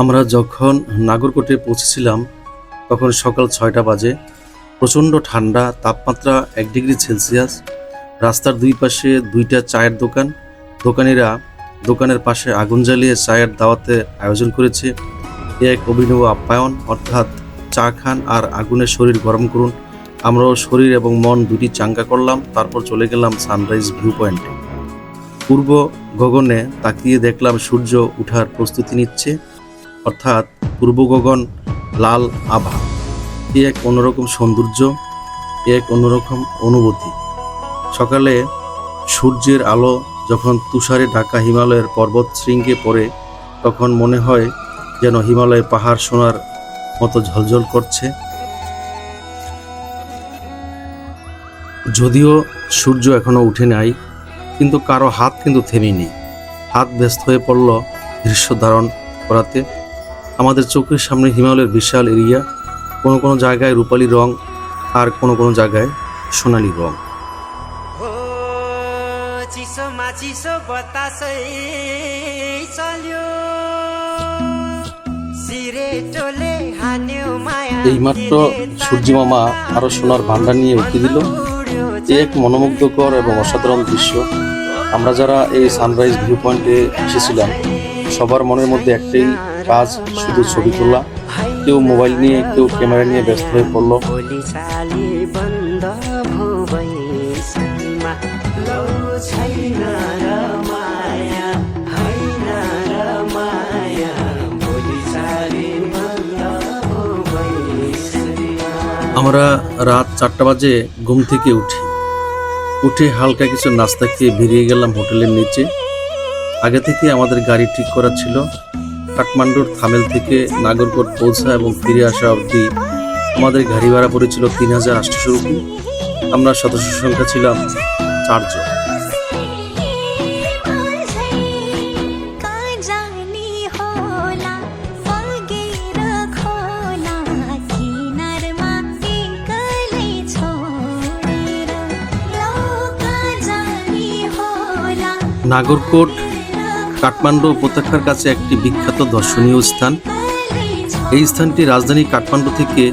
আমরা যখন নাগরকোটে পৌঁছেছিলাম তখন সকাল ৬টা বাজে। প্রচণ্ড ঠান্ডা, তাপমাত্রা ১ ডিগ্রি সেলসিয়াস। রাস্তার দুই পাশে দুইটা চায়ের দোকান। দোকানিরা দোকানের পাশে আগুন জ্বালিয়ে চায়ের দাওয়াতের আয়োজন করেছে। এক অভিনব আপ্যায়ন, অর্থাৎ চা খান আর আগুনে শরীর গরম করুন। আমরাও শরীর এবং মন দুটি চাঙ্গা করলাম। তারপর চলে গেলাম সানরাইজ ভিউ পয়েন্টে। পূর্ব গগনে তাকিয়ে দেখলাম সূর্য উঠার প্রস্তুতি নিচ্ছে, অর্থাৎ পূর্ব গগন লাল আভা। এক অন্যরকম সৌন্দর্য, এক অন্যরকম অনুভূতি। সকালে সূর্যের আলো যখন তুষারে ঢাকা হিমালয়ের পর্বত শৃঙ্গে পড়ে, তখন মনে হয় যেন হিমালয় পাহাড় সোনার মতো ঝলঝল করছে। যদিও সূর্য এখনো উঠে নাই, কিন্তু কারো হাত কিন্তু থেমেনি। হাত ব্যস্ত হয়ে পড়ল দৃশ্য ধারণ করাতে। আমাদের চোখের সামনে হিমালয়ের বিশাল এরিয়া, কোনো কোনো জায়গায় রূপালী রং আর কোনো কোনো জায়গায় সোনালী রং। এইমাত্র সূর্য মামা আরো সোনার ভান্ডার নিয়ে উঠে দিল। এক মনোমুগ্ধকর এবং অসাধারণ দৃশ্য। আমরা যারা এই সানরাইজ ভিউ পয়েন্টে এসেছিলাম, সবার মনের মধ্যে একটাই কাজ, শুধু ছবি তোলা। কেউ মোবাইল নিয়ে, কেউ ক্যামেরা নিয়ে ব্যস্ত হয়ে পড়ল। আমরা রাত 4টা বাজে ঘুম থেকে উঠে হালকা কিছু নাস্তা খেয়ে বেরিয়ে গেলাম হোটেলের নিচে। আগে থেকে আমাদের গাড়ি ঠিক করা ছিল। কাঠমান্ডুর থামেল থেকে নাগরকোট পৌঁছা এবং ফিরে আসা অবধি আমাদের গাড়ি ভাড়া পড়েছিল ৩,৮০০ রুপি। আমরা সদস্য সংখ্যা ছিলাম 4 জন। নাগরকোট কাঠমান্ডু উপত্যকার কাছে একটি বিখ্যাত দর্শনীয় স্থান। এই স্থানটি রাজধানী কাঠমান্ডু থেকে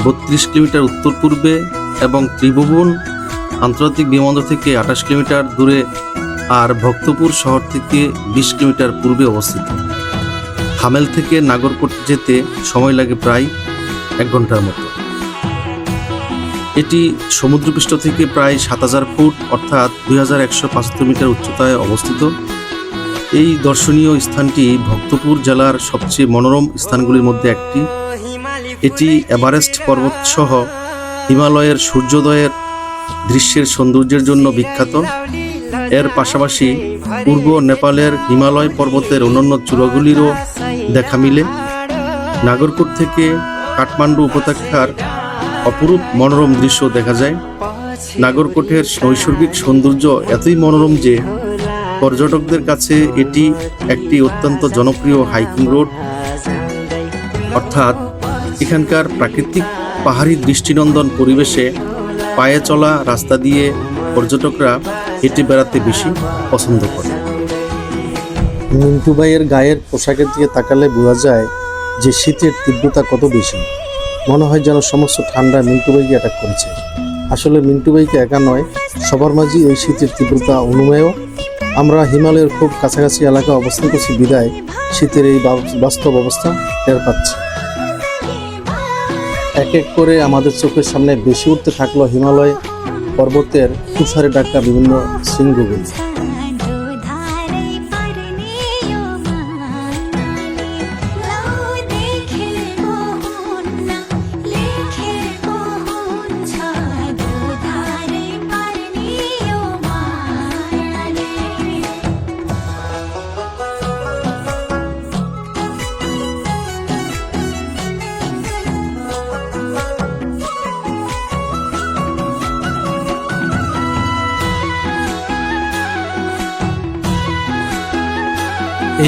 ৩২ কিলোমিটার উত্তর পূর্বে এবং ত্রিভুবন আন্তর্জাতিক বিমানবন্দর থেকে ২৮ কিলোমিটার দূরে আর ভক্তপুর শহর থেকে ২০ কিলোমিটার পূর্বে অবস্থিত। থামেল থেকে নাগরকোট যেতে সময় লাগে প্রায় 1 ঘন্টার মতো। এটি সমুদ্রপৃষ্ঠ থেকে প্রায় ৭,০০০ ফুট অর্থাৎ ২,১৭৫ মিটার উচ্চতায় অবস্থিত। এই দর্শনীয় স্থানটি ভক্তপুর জেলার সবচেয়ে মনোরম স্থানগুলির মধ্যে একটি। এটি এভারেস্ট পর্বতসহ হিমালয়ের সূর্যোদয়ের দৃশ্যের সৌন্দর্যের জন্য বিখ্যাত। এর পাশাপাশি পূর্ব নেপালের হিমালয় পর্বতের অন্যান্য চূড়াগুলিরও দেখা মিলে। নাগরকোট থেকে কাঠমান্ডু উপত্যকার অপরূপ মনোরম দৃশ্য দেখা যায়। নাগরকোটের নৈসর্গিক সৌন্দর্য এতই মনোরম যে পর্যটকদের কাছে এটি একটি অত্যন্ত জনপ্রিয় হাইকিং রোড, অর্থাৎ এখানকার প্রাকৃতিক পাহাড়ি দৃষ্টিনন্দন পরিবেশে পায়ে চলা রাস্তা দিয়ে পর্যটকরা হেঁটে বেড়াতে বেশি পছন্দ করে। মিন্টু ভাইয়ের গায়ের পোশাকের দিকে তাকালে বোঝা যায় যে শীতের তীব্রতা কত বেশি। মনে হয় যেন সমস্ত ঠান্ডা মিন্টু ভাইকে অ্যাটাক করেছে। আসলে মিন্টু ভাইকে একা নয়, সবার মাঝেই এই শীতের তীব্রতা অনুমেয়। আমরা হিমালয়ের খুব কাছাকাছি এলাকায় অবস্থান করছি বিদায় শীতের এই বাস্তব অবস্থা টের পাচ্ছি। এক এক করে আমাদের চোখের সামনে বেশি উঠতে থাকলো হিমালয় পর্বতের তুষারে ঢাকা বিভিন্ন শৃঙ্গগুলি।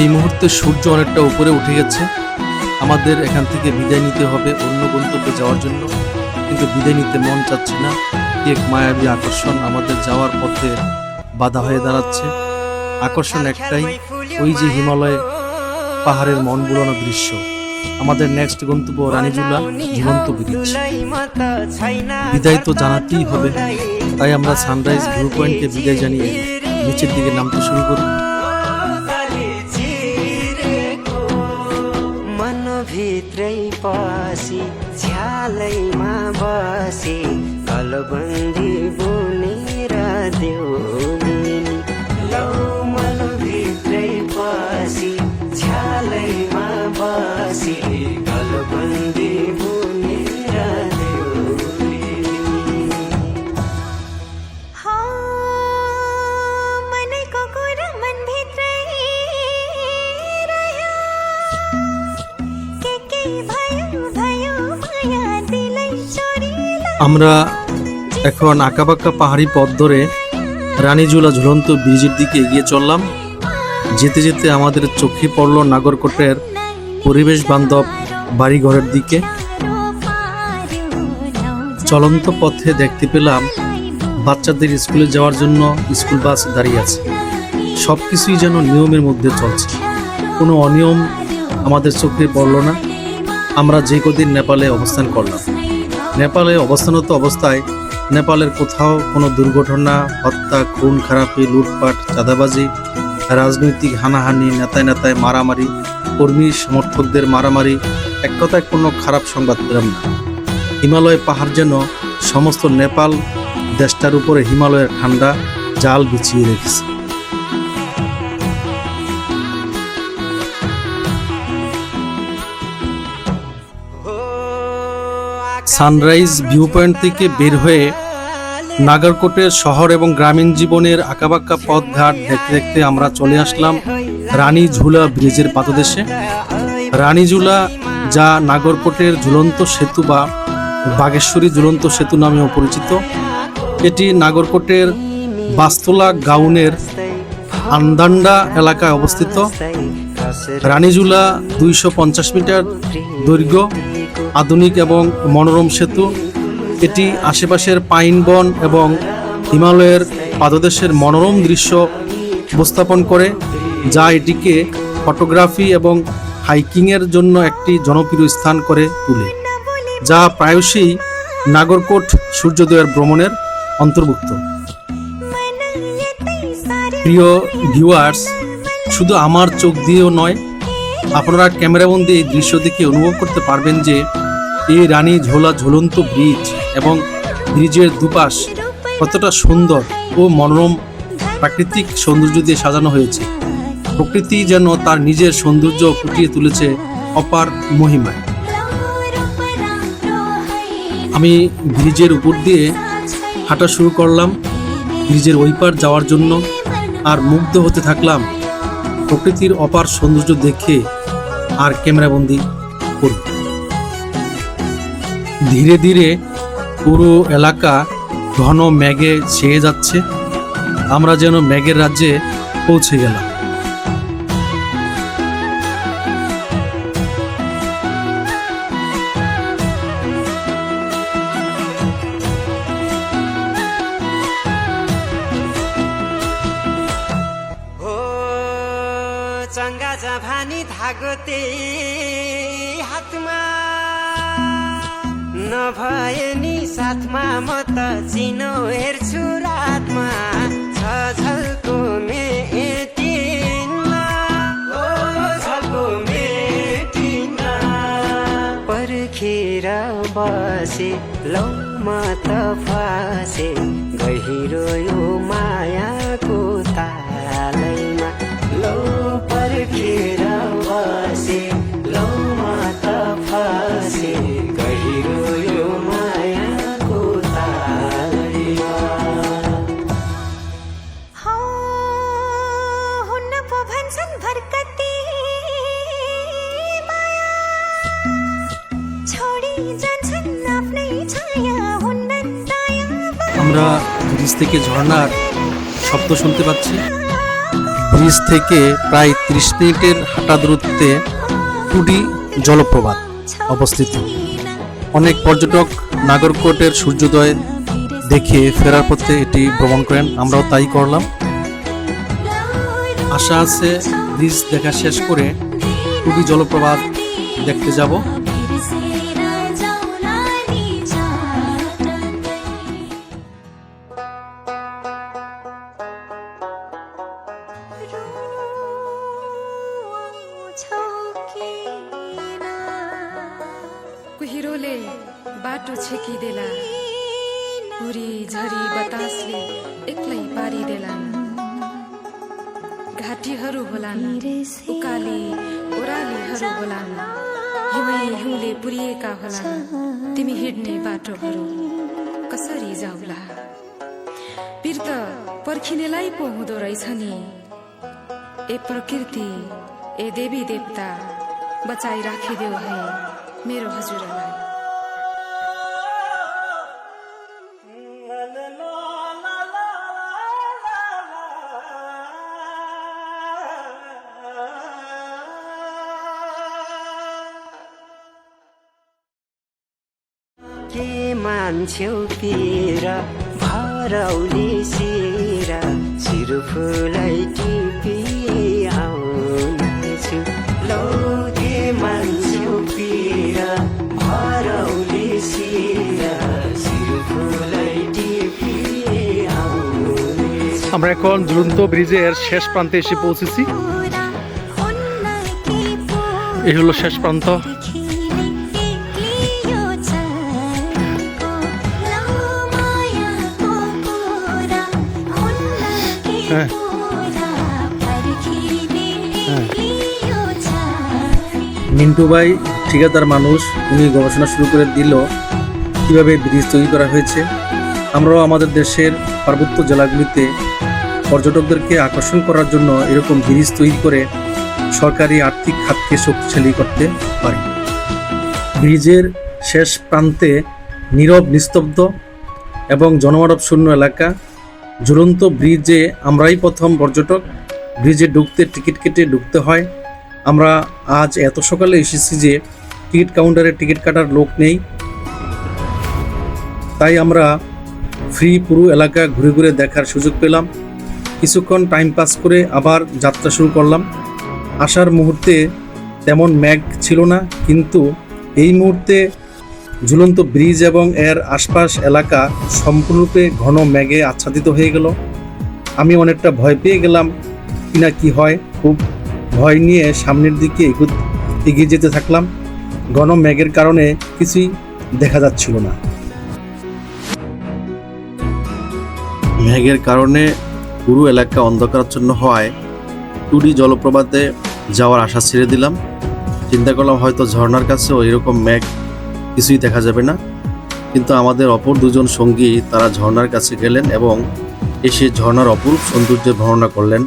এই মুহূর্তে সূর্য অনেকটা উপরে উঠে গেছে। আমাদের এখান থেকে বিদায় নিতে হবে অন্য গন্তব্যে যাওয়ার জন্য, কিন্তু বিদায় নিতে মন চাচ্ছে না। এক মায়াবী আকর্ষণ আমাদের যাওয়ার পথে বাধা হয়ে দাঁড়াচ্ছে। আকর্ষণ একটাই, ওই যে হিমালয়ে পাহাড়ের মন বুলানো দৃশ্য। আমাদের নেক্সট গন্তব্য রানীজুলা ঝুলন্ত ব্রিজ। বিদায় তো জানাতেই হবে, তাই আমরা সানরাইজ ভিউ পয়েন্টকে বিদায় জানিয়ে নিচের দিকে নামতে শুরু করি। भित्रै पसी झ्यालैमा बसी गलबन्दी बुनेर देउनी लौ मन भित्रै पसी झ्यालैमा बसी गलबन्दी बुनेर देउनी मनैको कुरा मन भित्रै আমরা এখন আঁকাবাঁকা পাহাড়ি পথ ধরে রানীজুলা ঝুলন্ত ব্রিজের দিকে এগিয়ে চললাম। যেতে যেতে আমাদের চোখে পড়ল নাগরকোটের পরিবেশ বান্ধব বাড়িঘরের দিকে। চলন্ত পথে দেখতে পেলাম বাচ্চাদের স্কুলে যাওয়ার জন্য স্কুল বাস দাঁড়িয়ে আছে। সব কিছুই যেন নিয়মের মধ্যে চলছে, কোনো অনিয়ম আমাদের চোখে পড়ল না। আমরা যে কদিন নেপালে অবস্থান করলাম, নেপালে অবস্থানরত অবস্থায় নেপালের কোথাও কোনো দুর্ঘটনা, হত্যা, খুন খারাপি, লুটপাট, চাঁদাবাজি, রাজনৈতিক হানাহানি, নেতায় নেতায় মারামারি, কর্মী সমর্থকদের মারামারি, এক কথায় কোনো খারাপ সংবাদ পেলাম না। হিমালয় পাহাড় যেন সমস্ত নেপাল দেশটার উপরে হিমালয়ের ঠান্ডা জাল বিছিয়ে রেখেছে। সানরাইজ ভিউ পয়েন্ট থেকে বের হয়ে নাগরকোটের শহর এবং গ্রামীণ জীবনের আঁকাবাঁকা পথঘাট দেখতে দেখতে আমরা চলে আসলাম রানীঝুলা ব্রিজের পাদদেশে। রানীঝুলা, যা নাগরকোটের ঝুলন্ত সেতু বা বাগেশ্বরী ঝুলন্ত সেতু নামেও পরিচিত, এটি নাগরকোটের বাস্তলা গাউনের আন্দান্ডা এলাকায় অবস্থিত। রানীঝুলা 250 মিটার দৈর্ঘ্য, আধুনিক এবং মনোরম সেতু। এটি আশেপাশের পাইন বন এবং হিমালয়ের পাদদেশের মনোরম দৃশ্য উপস্থাপন করে, যা এটিকে ফটোগ্রাফি এবং হাইকিংয়ের জন্য একটি জনপ্রিয় স্থান করে তোলে, যা প্রায়শই নাগরকোট সূর্যোদয়ের ভ্রমণের অন্তর্ভুক্ত। প্রিয় ভিউয়ার্স, শুধু আমার চোখ দিয়েও নয়, আপনারা ক্যামেরাবন্দি এই দৃশ্য দেখে অনুভব করতে পারবেন যে এই রানীঝুলা ঝুলন্ত ব্রিজ এবং ব্রিজের দুপাশ কতটা সুন্দর ও মনোরম প্রাকৃতিক সৌন্দর্য দিয়ে সাজানো হয়েছে। প্রকৃতি যেন তার নিজের সৌন্দর্য ফুটিয়ে তুলেছে অপার মহিমায়। আমি ব্রিজের উপর দিয়ে হাঁটা শুরু করলাম ব্রিজের ওই পার যাওয়ার জন্য, আর মুগ্ধ হতে থাকলাম প্রকৃতির অপার সৌন্দর্য দেখে আর ক্যামেরাবন্দি করি। ধীরে ধীরে পুরো এলাকা ঘন মেঘে ছেয়ে যাচ্ছে, আমরা যেন মেঘের রাজ্যে পৌঁছে গেলাম। चङ्गा जभानी धागोते हातमा नभए नि साथमा म त चिनो हेर्छु रातमा छ झल्को मेटिना ओ झल्को मेटिना पर्खेर बसे लौ म त फसे गहिरो यो मायाको तालैमा लौ पर्खेर बसे लौ म त फसे गहिरो यो मायाको तालैमा हुन्न पो भन्छन् भर्कती माया छोडी जान्छन् आफ्नै छाया हुन्न दया। আমরা ব্রিজ থেকে ঝর্ণার শব্দ শুনতে পাচ্ছি। ব্রিজ থেকে প্রায় 30 মিনিটের হাঁটা দূরত্বে টুডি জলপ্রপাত অবস্থিত। অনেক পর্যটক নাগরকোটের সূর্যোদয় দেখে ফেরার পথে এটি ভ্রমণ করেন, আমরাও তাই করলাম। আশা আছে ব্রিজ দেখা শেষ করে টুবি জলপ্রপাত দেখতে যাব। फिर से न जौलानी चाटन रुवाउँछौ किन कुहिरोले बाटो छेकिदेला, हुरी झरी बतासले एक्लै पारिदेलान्। घाटीहरू होलान्, उकाली ओह्रालीहरू होलान्, हिउँै हिउँले पुरिएका होलान्। तिमी हिँड्ने बाटोहरू कसरी जाउला? पिर त पर्खिनेलाई पो हुँदो रहेछ नि। ए प्रकृति, ए देवी देवता, बचाइ राखिदेऊ है मेरो हजुरलाई। के मान्छौ पिर भरौली सिर चिरफुलै टिपी आउनेछु। लौ के मान्छौ पिर भरौली सिर चिरफुलै टिपी आउनेछु। আমরা এখন ঝুলন্ত ব্রিজের শেষ প্রান্তে এসে পৌঁছেছি। पुरा उन्नति पुरा এই হলো শেষ প্রান্ত। खिले एक्लियो चको लौ मायाको कुरा उन्नति पुरा पर्खिने एक्लियो चको মিন্টু ভাই ঠিকাদার মানুষ, উনি গবেষণা শুরু করে দিল কিভাবে ব্রিজ তৈরি করা হয়েছে। আমরাও আমাদের দেশের পার্বত্য জেলাগুলিতে পর্যটকদেরকে আকর্ষণ করার জন্য এরকম ব্রিজ তৈরি করে সরকারি আর্থিক খাতকে শক্তিশালী করতে পারি। ব্রিজের শেষ প্রান্তে নীরব নিস্তব্ধ এবং জনমানব শূন্য এলাকা। ঝুলন্ত ব্রিজে আমরাই প্রথম পর্যটক। ব্রিজে ঢুকতে টিকিট কেটে ঢুকতে হয়। আমরা আজ এত সকালে এসেছি যে টিকিট কাউন্টারে টিকিট কাটার লোক নেই, তাই আমরা ফ্রি পুরো এলাকা ঘুরে ঘুরে দেখার সুযোগ পেলাম। কিছুক্ষণ টাইম পাস করে আবার যাত্রা শুরু করলাম। আসার মুহূর্তে তেমন মেঘ ছিল না, কিন্তু এই মুহূর্তে ঝুলন্ত ব্রিজ এবং এর আশপাশ এলাকা সম্পূর্ণরূপে ঘন মেঘে আচ্ছাদিত হয়ে গেল। আমি অনেকটা ভয় পেয়ে গেলাম কিনা কি হয়, খুব ভয় নিয়ে সামনের দিকে এগিয়ে যেতে থাকলাম। ঘন মেঘের কারণে কিছুই দেখা যাচ্ছিল না। মেঘের কারণে পুরো এলাকা অন্ধকারাচ্ছন্ন হওয়ায় টুডি জলপ্রপাতে যাওয়ার আশা ছেড়ে দিলাম। চিন্তা করলাম হয়তো ঝর্ণার কাছেও এরকম মেঘ কিছুই দেখা যাবে না, কিন্তু আমাদের অপর দুজন সঙ্গী তারা ঝর্ণার কাছে গেলেন এবং এসে ঝর্ণার অপরূপ সৌন্দর্যের বর্ণনা করলেন।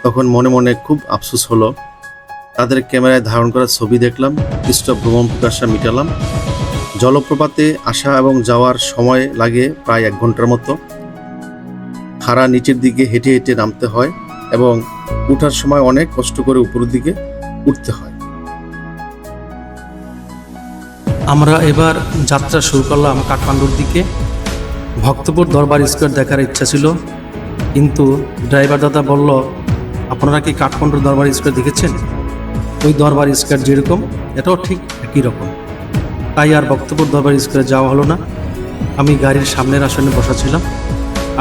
তখন মনে মনে খুব আফসোস হলো। তাদের ক্যামেরায় ধারণ করা ছবি দেখলাম, কিছুটা ভ্রমণ পিপাসা মিটালাম। জলপ্রপাতে আসা এবং যাওয়ার সময় লাগে প্রায় 1 ঘন্টার মতো। খাড়া নিচের দিকে হেঁটে হেঁটে নামতে হয় এবং উঠার সময় অনেক কষ্ট করে উপরের দিকে উঠতে হয়। আমরা এবার যাত্রা শুরু করলাম কাঠমান্ডুর দিকে। ভক্তপুর দরবার স্কোয়ার দেখার ইচ্ছা ছিল, কিন্তু ড্রাইভার দাদা বলল, আপনারা কি কাঠমান্ডুর দরবার স্কোয়ার দেখেছেন? ওই দরবার স্কোয়ার যেরকম এটাও ঠিক একই রকম। তাই আর ভক্তপুর দরবার স্কোয়ারে যাওয়া হলো না। আমি গাড়ির সামনের আসনে বসা ছিলাম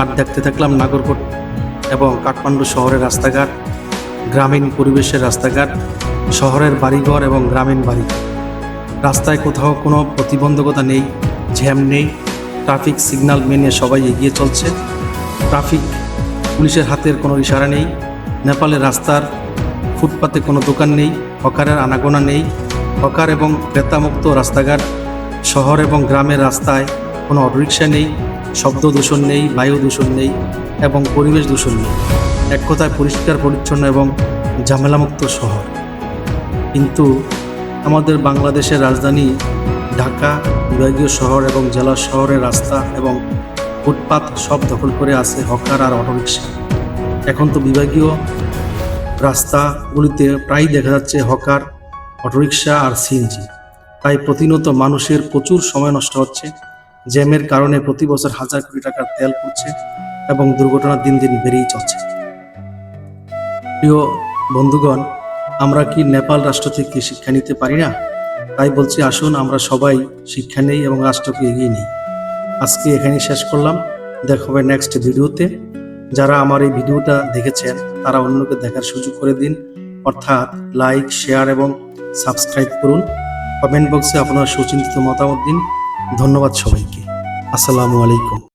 আর দেখতে থাকলাম নাগরকোট এবং কাঠমান্ডু শহরের রাস্তাঘাট, গ্রামীণ পরিবেশের রাস্তাঘাট, শহরের বাড়িঘর এবং গ্রামীণ বাড়ি। রাস্তায় কোথাও কোনো প্রতিবন্ধকতা নেই, জ্যাম নেই, ট্রাফিক সিগন্যাল মেনে সবাই এগিয়ে চলছে। ট্রাফিক পুলিশের হাতের কোনো ইশারা নেই। নেপালের রাস্তার ফুটপাতে কোনো দোকান নেই, হকারের আনাগোনা নেই। হকার এবং ক্রেতামুক্ত রাস্তাঘাট। শহর এবং গ্রামের রাস্তায় কোনো অটোরিকশা নেই, শব্দ দূষণ নেই, বায়ু দূষণ নেই এবং পরিবেশ দূষণ নেই। এক কথায় পরিষ্কার পরিচ্ছন্ন এবং ঝামেলামুক্ত শহর। কিন্তু আমাদের বাংলাদেশের রাজধানী ঢাকা বিভাগীয় শহর এবং জেলা শহরের রাস্তা এবং ফুটপাত সব দখল করে আছে হকার আর অটোরিকশা। এখন তো বিভাগীয় রাস্তাগুলিতে প্রায় দেখা যাচ্ছে হকার, অটোরিকশা আর সিএনজি। তাই প্রতিনিয়ত মানুষের প্রচুর সময় নষ্ট হচ্ছে। জ্যামের কারণে প্রতি বছর হাজার কোটি টাকার তেল পড়ছে এবং দুর্ঘটনা দিন দিন বেড়েই চলছে। প্রিয় বন্ধুগণ, আমরা কি নেপাল রাষ্ট্র থেকে শিক্ষা নিতে পারি না? তাই বলছি, আসুন আমরা সবাই শিক্ষা নেই এবং রাষ্ট্রকে এগিয়ে নিই। আজকে এখানেই শেষ করলাম, দেখা হবে নেক্সট ভিডিওতে। যারা আমার এই ভিডিওটা দেখেছেন তারা অন্যকে দেখার সুযোগ করে দিন, অর্থাৎ লাইক, শেয়ার এবং সাবস্ক্রাইব করুন। কমেন্ট বক্সে আপনার সুচিন্তিত মতামত দিন। ধন্যবাদ সবাইকে। আসসালামু আলাইকুম।